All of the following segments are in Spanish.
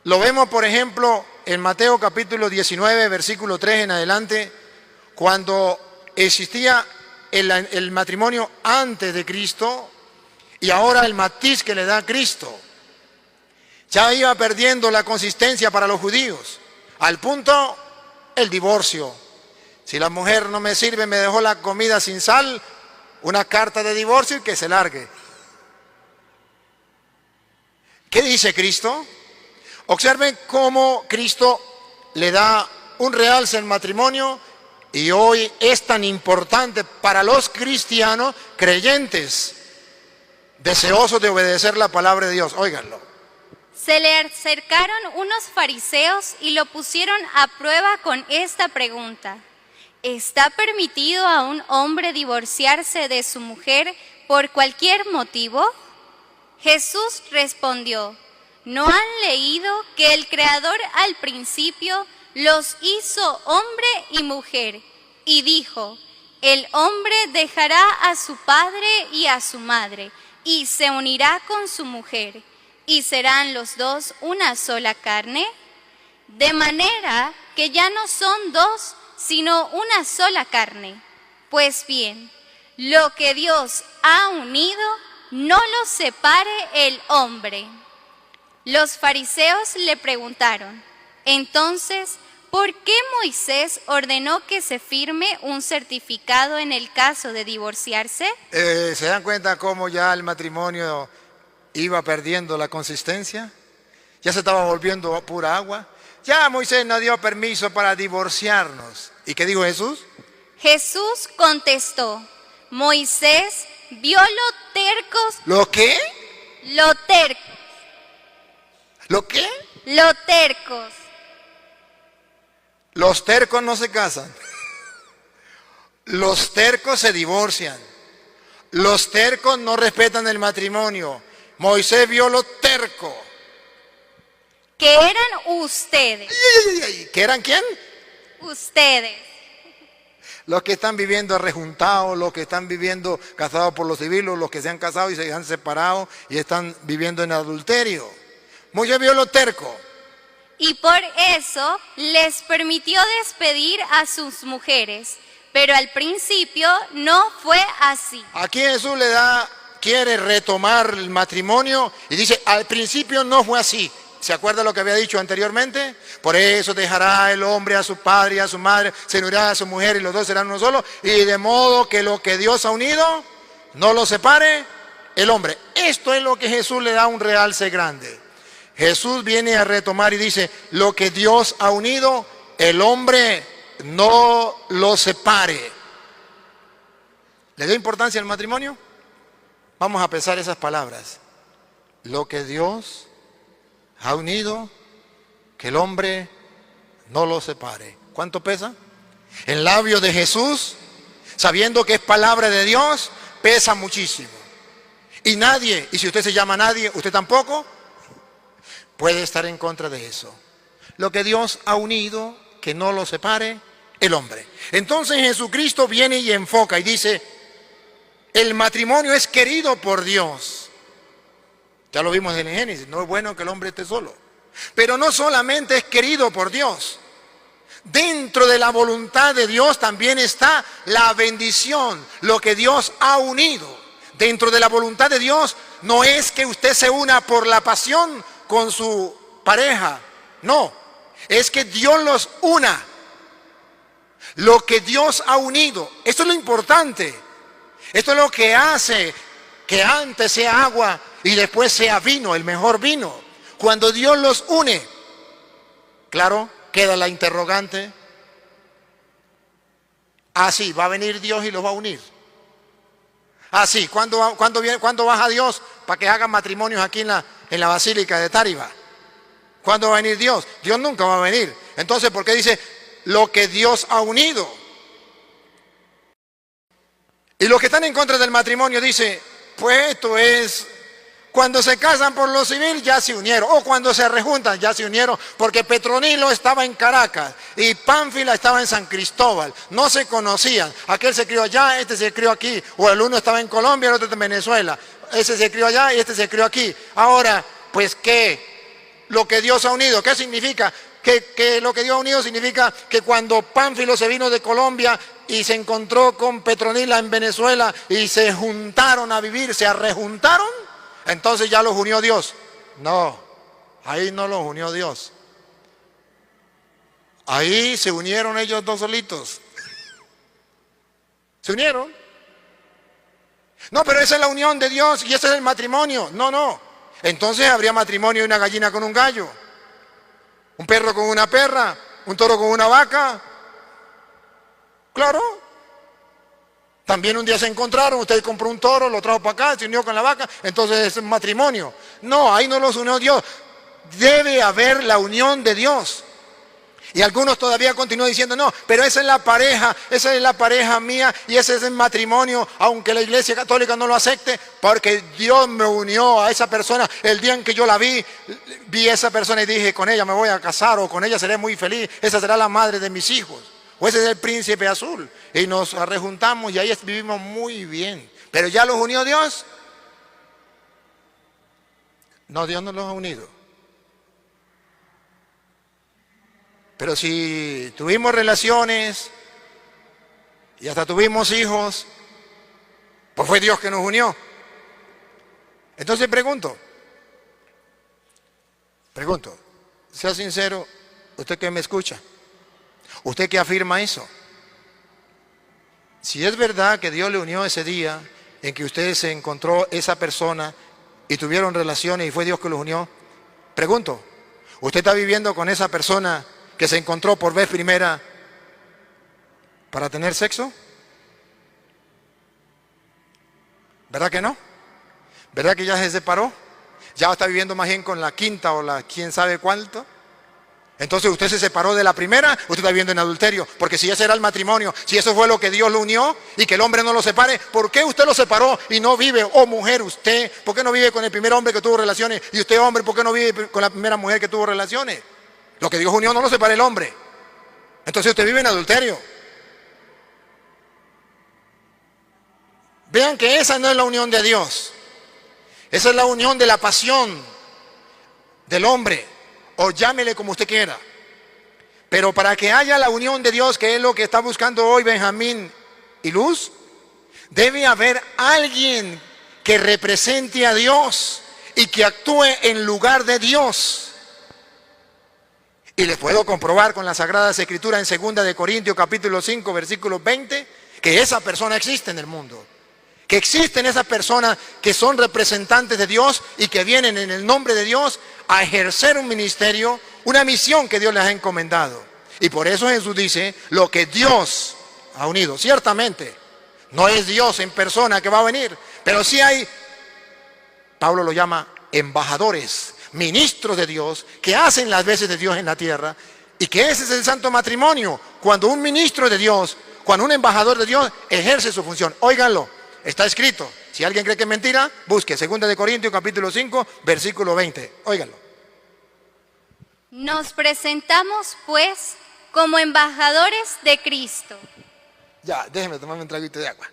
Lo vemos, por ejemplo, en Mateo capítulo 19, versículo 3 en adelante, cuando existía el matrimonio antes de Cristo y ahora el matiz que le da Cristo. Ya iba perdiendo la consistencia para los judíos, al punto el divorcio. Si la mujer no me sirve, me dejó la comida sin sal, una carta de divorcio y que se largue. ¿Qué dice Cristo? Observen cómo Cristo le da un realce al matrimonio y hoy es tan importante para los cristianos creyentes, deseosos de obedecer la palabra de Dios. Óiganlo. Se le acercaron unos fariseos y lo pusieron a prueba con esta pregunta: ¿está permitido a un hombre divorciarse de su mujer por cualquier motivo? Jesús respondió: ¿no han leído que el Creador al principio los hizo hombre y mujer? Y dijo: el hombre dejará a su padre y a su madre, y se unirá con su mujer, y serán los dos una sola carne. De manera que ya no son dos, sino una sola carne. Pues bien, lo que Dios ha unido, no lo separe el hombre. Los fariseos le preguntaron: entonces, ¿por qué Moisés ordenó que se firme un certificado en el caso de divorciarse? ¿Se dan cuenta cómo ya el matrimonio iba perdiendo la consistencia? Ya se estaba volviendo pura agua. Ya Moisés no dio permiso para divorciarnos. ¿Y qué dijo Jesús? Jesús contestó: Moisés vio lo tercos. ¿Lo qué? Lo tercos. ¿Lo qué? Lo tercos. Los tercos no se casan. Los tercos se divorcian. Los tercos no respetan el matrimonio. Moisés vio lo terco. Que eran ustedes. ¿Que eran quién? Ustedes. Los que están viviendo rejuntados, los que están viviendo casados por lo civil, los que se han casado y se han separado y están viviendo en adulterio. Moisés vio lo terco. Y por eso les permitió despedir a sus mujeres. Pero al principio no fue así. Aquí Jesús quiere retomar el matrimonio y dice: al principio no fue así. ¿Se acuerda lo que había dicho anteriormente? Por eso dejará el hombre a su padre y a su madre, se unirá a su mujer y los dos serán uno solo. Y de modo que lo que Dios ha unido, no lo separe el hombre. Esto es lo que Jesús le da un realce grande. Jesús viene a retomar y dice: lo que Dios ha unido, el hombre no lo separe. ¿Le da importancia al matrimonio? Vamos a pesar esas palabras. Lo que Dios ha unido, que el hombre no lo separe. ¿Cuánto pesa? El labio de Jesús, sabiendo que es palabra de Dios, pesa muchísimo. Y nadie, y si usted se llama nadie, usted tampoco, puede estar en contra de eso. Lo que Dios ha unido, que no lo separe el hombre. Entonces Jesucristo viene y enfoca y dice: el matrimonio es querido por Dios. Ya lo vimos en el Génesis, no es bueno que el hombre esté solo. Pero no solamente es querido por Dios. Dentro de la voluntad de Dios también está la bendición, lo que Dios ha unido. Dentro de la voluntad de Dios no es que usted se una por la pasión con su pareja. No, es que Dios los una. Lo que Dios ha unido, esto es lo importante. Esto es lo que hace que antes sea agua y después sea vino, el mejor vino. Cuando Dios los une, claro, queda la interrogante. Sí, va a venir Dios y los va a unir. Sí, ¿cuándo baja Dios para que hagan matrimonios aquí en la Basílica de Táriba? ¿Cuándo va a venir Dios? Dios nunca va a venir. Entonces, ¿por qué dice lo que Dios ha unido? Y los que están en contra del matrimonio dice: pues esto es, cuando se casan por lo civil ya se unieron, o cuando se rejuntan ya se unieron, porque Petronilo estaba en Caracas y Pánfila estaba en San Cristóbal, no se conocían, aquel se crió allá, este se crió aquí, o el uno estaba en Colombia, el otro en Venezuela, ese se crió allá y este se crió aquí. Ahora, pues ¿qué? lo que Dios ha unido. ¿Qué significa? Que lo que Dios ha unido significa que cuando Pánfilo se vino de Colombia y se encontró con Petronila en Venezuela y se juntaron a vivir, se arrejuntaron, entonces ya los unió Dios. No, ahí no los unió Dios. Ahí se unieron ellos dos solitos. Se unieron. No, pero esa es la unión de Dios y ese es el matrimonio. No, no. Entonces habría matrimonio de una gallina con un gallo, un perro con una perra, un toro con una vaca. Claro. También un día se encontraron, usted compró un toro, lo trajo para acá, se unió con la vaca, entonces es matrimonio. No, ahí no los unió Dios. Debe haber la unión de Dios. Y algunos todavía continúan diciendo, no, pero esa es la pareja mía y ese es el matrimonio, aunque la Iglesia Católica no lo acepte, porque Dios me unió a esa persona. El día en que yo la vi a esa persona y dije, con ella me voy a casar o con ella seré muy feliz, esa será la madre de mis hijos. O ese es el príncipe azul. Y nos rejuntamos y ahí vivimos muy bien. Pero ya los unió Dios. No, Dios no los ha unido. Pero si tuvimos relaciones y hasta tuvimos hijos, pues fue Dios que nos unió. Entonces pregunto, sea sincero, usted que me escucha, usted que afirma eso. Si es verdad que Dios le unió ese día en que usted se encontró esa persona y tuvieron relaciones y fue Dios que los unió, pregunto, ¿usted está viviendo con esa persona que se encontró por vez primera para tener sexo? ¿Verdad que no? ¿Verdad que ya se separó? ¿Ya está viviendo más bien con la quinta o la quién sabe cuánto? Entonces usted se separó de la primera, usted está viviendo en adulterio, porque si ese era el matrimonio, si eso fue lo que Dios lo unió y que el hombre no lo separe, ¿por qué usted lo separó y no vive, mujer, usted, por qué no vive con el primer hombre que tuvo relaciones y usted, hombre, por qué no vive con la primera mujer que tuvo relaciones? Lo que Dios unió no lo separa el hombre. Entonces usted vive en adulterio. Vean que esa no es la unión de Dios. Esa es la unión de la pasión del hombre, o llámele como usted quiera. Pero para que haya la unión de Dios, que es lo que está buscando hoy Benjamín y Luz, debe haber alguien que represente a Dios y que actúe en lugar de Dios. Y les puedo comprobar con las Sagradas Escrituras en 2 de Corintios capítulo 5 versículo 20 que esa persona existe en el mundo. Que existen esas personas que son representantes de Dios y que vienen en el nombre de Dios a ejercer un ministerio, una misión que Dios les ha encomendado. Y por eso Jesús dice, lo que Dios ha unido. Ciertamente, no es Dios en persona que va a venir, pero sí hay, Pablo lo llama embajadores, ministros de Dios, que hacen las veces de Dios en la tierra, y que ese es el santo matrimonio, cuando un ministro de Dios, cuando un embajador de Dios ejerce su función. Óiganlo, está escrito. Si alguien cree que es mentira, busque 2 de Corintios capítulo 5 versículo 20. Óiganlo. Nos presentamos pues como embajadores de Cristo. Ya, déjeme tomarme un traguito de agua.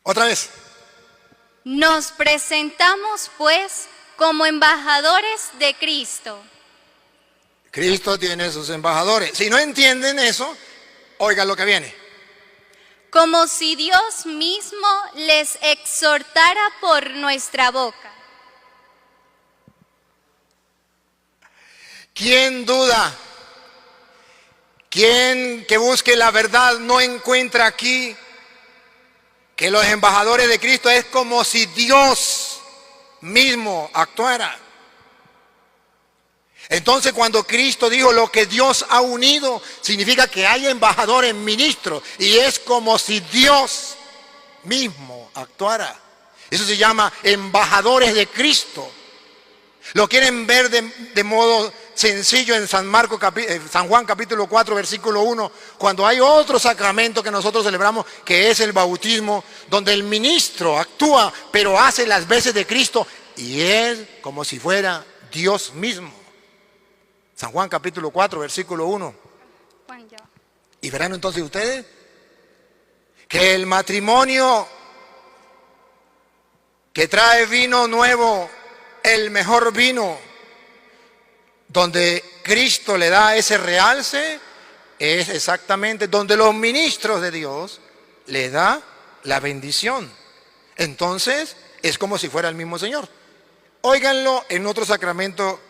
Otra vez. Nos presentamos pues como embajadores de Cristo. Cristo tiene sus embajadores. Si no entienden eso, oigan lo que viene. Como si Dios mismo les exhortara por nuestra boca. ¿Quién duda? ¿Quién que busque la verdad no encuentra aquí que los embajadores de Cristo es como si Dios mismo actuara? Entonces cuando Cristo dijo lo que Dios ha unido, significa que hay embajadores, ministros, y es como si Dios mismo actuara. Eso se llama embajadores de Cristo. Lo quieren ver de modo sencillo en San Juan capítulo 4 versículo 1, cuando hay otro sacramento que nosotros celebramos, que es el bautismo, donde el ministro actúa, pero hace las veces de Cristo, y es como si fuera Dios mismo. San Juan capítulo 4 versículo 1. Y verán entonces ustedes que el matrimonio que trae vino nuevo, el mejor vino, donde Cristo le da ese realce, es exactamente donde los ministros de Dios le da la bendición. Entonces, es como si fuera el mismo Señor. Óiganlo en otro sacramento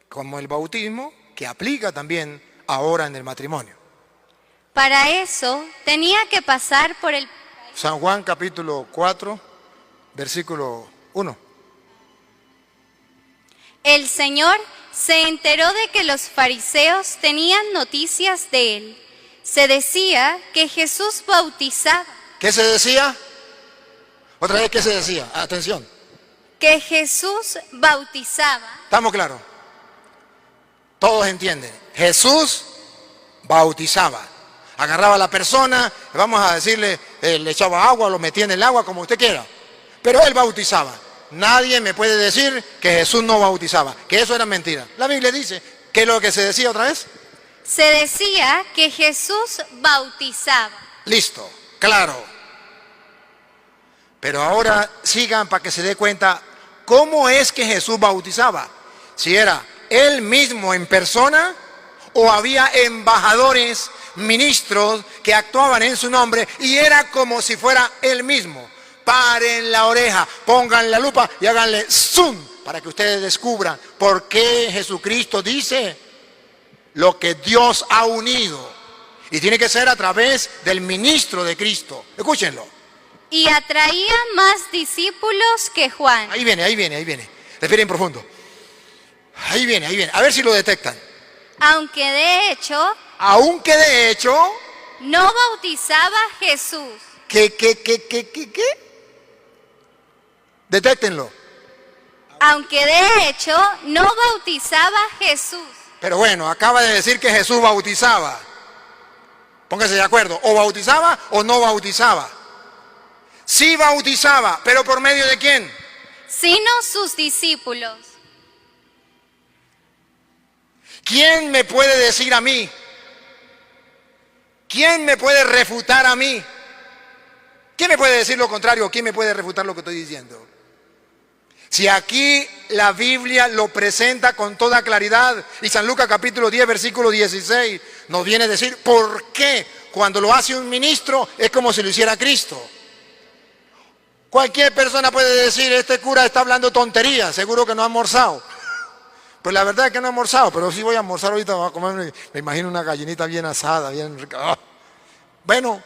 como el bautismo, que aplica también ahora en el matrimonio. Para eso tenía que pasar por el... San Juan capítulo 4, versículo 1. El Señor se enteró de que los fariseos tenían noticias de él. Se decía que Jesús bautizaba. ¿Qué se decía? Otra vez, ¿qué se decía? Atención. Que Jesús bautizaba. ¿Estamos claros? Todos entienden. Jesús bautizaba. Agarraba a la persona, vamos a decirle, le echaba agua, lo metía en el agua, como usted quiera. Pero él bautizaba. Nadie me puede decir que Jesús no bautizaba, que eso era mentira. La Biblia dice, ¿qué es lo que se decía otra vez? Se decía que Jesús bautizaba. Listo, claro. Pero ahora sigan para que se dé cuenta cómo es que Jesús bautizaba. Si era él mismo en persona o había embajadores, ministros que actuaban en su nombre y era como si fuera él mismo. Paren la oreja, pongan la lupa y háganle zoom para que ustedes descubran por qué Jesucristo dice lo que Dios ha unido. Y tiene que ser a través del ministro de Cristo. Escúchenlo. Y atraía más discípulos que Juan. Ahí viene. Respiren profundo. Ahí viene. A ver si lo detectan. Aunque de hecho no bautizaba Jesús. ¿Qué? Detéctenlo. Aunque de hecho no bautizaba Jesús. Pero bueno, acaba de decir que Jesús bautizaba. Póngase de acuerdo. O bautizaba o no bautizaba. Sí bautizaba, pero ¿por medio de quién? Sino sus discípulos. ¿Quién me puede decir a mí? ¿Quién me puede refutar a mí? ¿Quién me puede decir lo contrario? ¿Quién me puede refutar lo que estoy diciendo? Si aquí la Biblia lo presenta con toda claridad, y San Lucas capítulo 10, versículo 16, nos viene a decir por qué cuando lo hace un ministro es como si lo hiciera Cristo. Cualquier persona puede decir, este cura está hablando tonterías, seguro que no ha almorzado. Pues la verdad es que no he almorzado, pero sí voy a almorzar ahorita, voy a comer, me imagino una gallinita bien asada, bien rica. Bueno,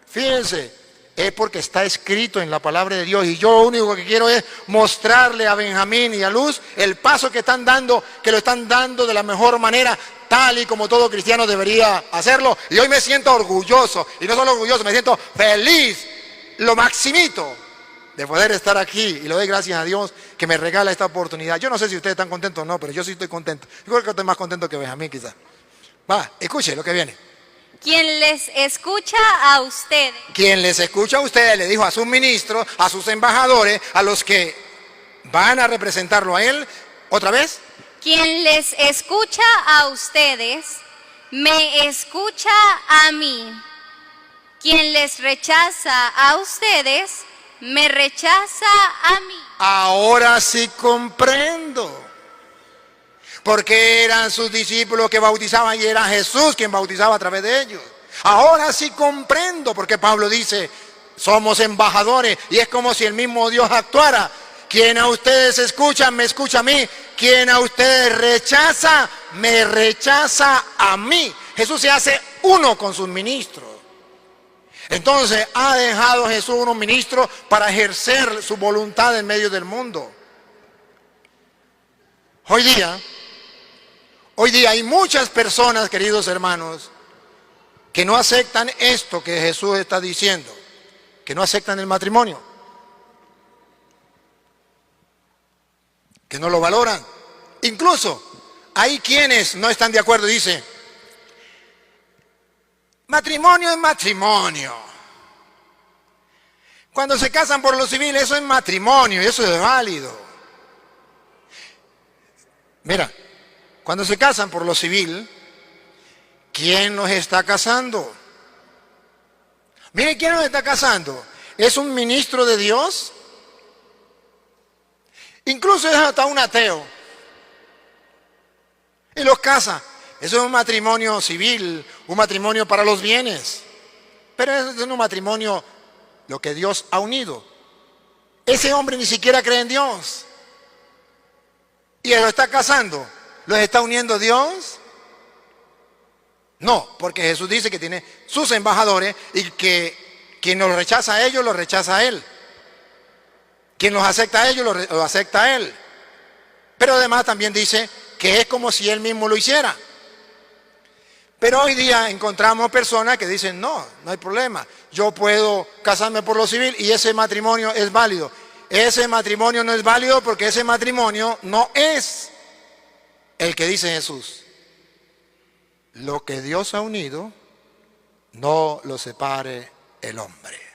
fíjense, es porque está escrito en la palabra de Dios y yo lo único que quiero es mostrarle a Benjamín y a Luz el paso que están dando, que lo están dando de la mejor manera, tal y como todo cristiano debería hacerlo. Y hoy me siento orgulloso, y no solo orgulloso, me siento feliz, lo maximito de poder estar aquí, y le doy gracias a Dios que me regala esta oportunidad. Yo no sé si ustedes están contentos o no, pero yo sí estoy contento. Yo creo que estoy más contento que Benjamín quizás. Va, escuche lo que viene. Quien les escucha a ustedes. Quien les escucha a ustedes le dijo a sus ministros, a sus embajadores, a los que van a representarlo a él. ¿Otra vez? Quien les escucha a ustedes, me escucha a mí. Quien les rechaza a ustedes, me rechaza a mí. Ahora sí comprendo. Porque eran sus discípulos que bautizaban y era Jesús quien bautizaba a través de ellos. Ahora sí comprendo porque Pablo dice, somos embajadores y es como si el mismo Dios actuara. Quien a ustedes escucha, me escucha a mí. Quien a ustedes rechaza, me rechaza a mí. Jesús se hace uno con sus ministros. Entonces ha dejado Jesús unos ministros para ejercer su voluntad en medio del mundo. Hoy día hay muchas personas, queridos hermanos, que no aceptan esto que Jesús está diciendo, que no aceptan el matrimonio, que no lo valoran. Incluso hay quienes no están de acuerdo y dicen, matrimonio es matrimonio. Cuando se casan por lo civil, eso es matrimonio, eso es válido. Mira, cuando se casan por lo civil, ¿quién los está casando? Mire, ¿quién los está casando? es un ministro de Dios. Incluso es hasta un ateo. Y los casa. Eso es un matrimonio civil, un matrimonio para los bienes. Pero eso es un matrimonio, lo que Dios ha unido. Ese hombre ni siquiera cree en Dios. Y él lo está casando. ¿Los está uniendo Dios? No, porque Jesús dice que tiene sus embajadores y que quien los rechaza a ellos, los rechaza a él. Quien los acepta a ellos, lo acepta a él. Pero además también dice que es como si él mismo lo hiciera. Pero hoy día encontramos personas que dicen, no hay problema. Yo puedo casarme por lo civil y ese matrimonio es válido. Ese matrimonio no es válido porque ese matrimonio no es el que dice Jesús. Lo que Dios ha unido, no lo separe el hombre.